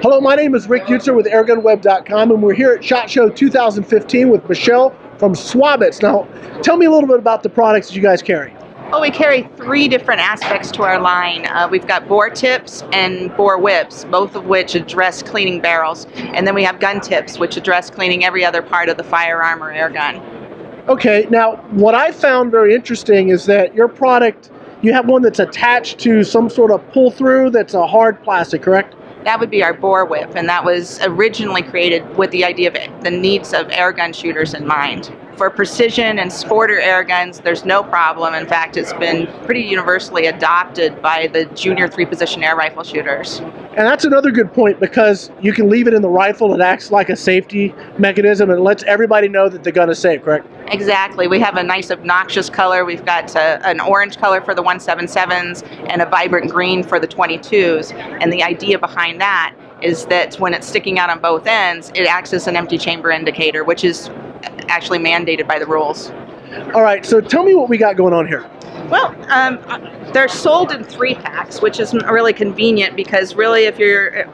Hello, my name is Rick Utzer with AirgunWeb.com, and we're here at SHOT Show 2015 with Michelle from Swab-Its. Now, tell me a little bit about the products that you guys carry. Well, we carry three different aspects to our line. We've got bore tips and bore whips, both of which address cleaning barrels. And then we have gun tips, which address cleaning every other part of the firearm or air gun. Okay, now what I found very interesting is that your product, you have one that's attached to some sort of pull-through that's a hard plastic, correct? That would be our bore whip, and that was originally created with the idea of the needs of air gun shooters in mind. For precision and sporter air guns, there's no problem. In fact, it's been pretty universally adopted by the junior three-position air rifle shooters. And that's another good point, because you can leave it in the rifle. It acts like a safety mechanism and lets everybody know that the gun is safe, correct? Exactly. We have a nice obnoxious color. We've got an orange color for the 177s and a vibrant green for the 22s. And the idea behind that is that when it's sticking out on both ends, it acts as an empty chamber indicator, which is actually mandated by the rules. All right, so tell me what we got going on here. Well, they're sold in 3-packs, which is really convenient, because really, if you're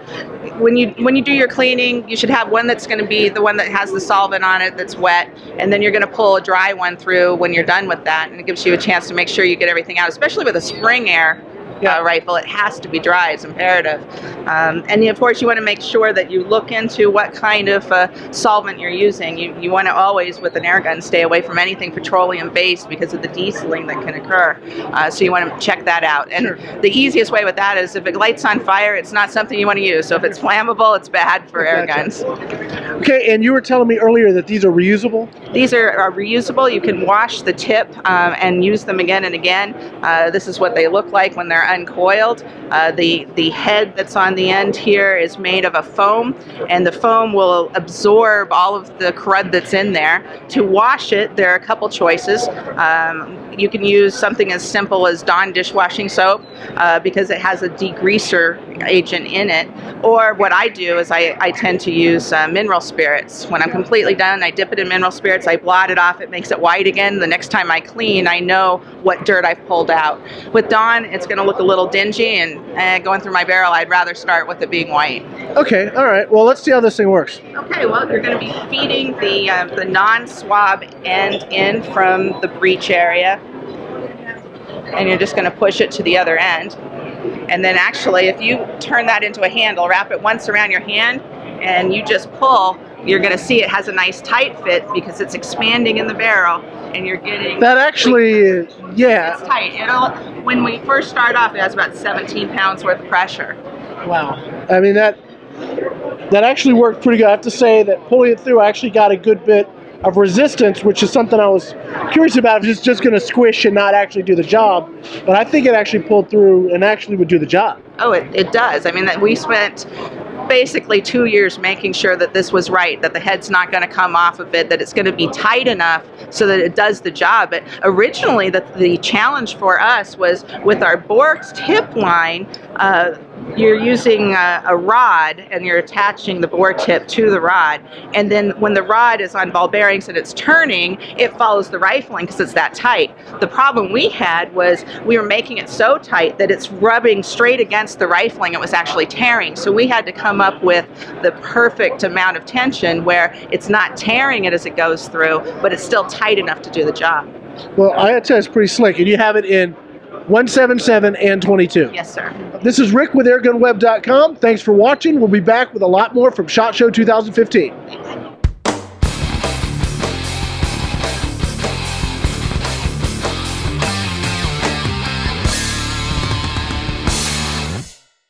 when you do your cleaning, you should have one that's going to be the one that has the solvent on it that's wet, and then you're going to pull a dry one through when you're done with that, and it gives you a chance to make sure you get everything out, especially with a spring air rifle. It has to be dry. It's imperative. And of course, you want to make sure that you look into what kind of solvent you're using. You want to always, with an air gun, stay away from anything petroleum-based because of the dieseling that can occur. So you want to check that out. And the easiest way with that is if it lights on fire, it's not something you want to use. So if it's flammable, it's bad for air guns. Okay, and you were telling me earlier that these are reusable? These are reusable. You can wash the tip and use them again and again. This is what they look like when they're uncoiled. The head that's on the end here is made of a foam, and the foam will absorb all of the crud that's in there. To wash it, there are a couple choices. You can use something as simple as Dawn dishwashing soap because it has a degreaser agent in it. Or what I do is I tend to use mineral spirits. When I'm completely done, I dip it in mineral spirits, I blot it off, it makes it white again. The next time I clean, I know what dirt I've pulled out. With Dawn, it's going to look a little dingy, and going through my barrel, I'd rather start with it being white. Okay, all right. Well, let's see how this thing works. Okay, well, you're going to be feeding the non-swab end in from the breech area, and you're just going to push it to the other end. And then actually, if you turn that into a handle, wrap it once around your hand, and you just pull, you're going to see it has a nice tight fit because it's expanding in the barrel, and you're getting... That actually, yeah. It's tight. When we first start off, it has about 17 pounds worth of pressure. Wow. I mean, that actually worked pretty good. I have to say that pulling it through, I actually got a good bit of resistance, which is something I was curious about, if it's just going to squish and not actually do the job. But I think it actually pulled through and actually would do the job. Oh, it does. I mean, we spent basically 2 years making sure that this was right, that the head's not going to come off of it, that it's going to be tight enough so that it does the job. But originally, the challenge for us was with our bore tip line, you're using a rod, and you're attaching the bore tip to the rod, and then when the rod is on ball bearings and it's turning, it follows the rifling because it's that tight. The problem we had was we were making it so tight that it's rubbing straight against the rifling. It was actually tearing, so we had to come up with the perfect amount of tension where it's not tearing it as it goes through, but it's still tight enough to do the job. Well, I gotta tell you, it's pretty slick, and you have it in 177 and 22. Yes, sir. This is Rick with AirgunWeb.com. Thanks for watching. We'll be back with a lot more from SHOT Show 2015.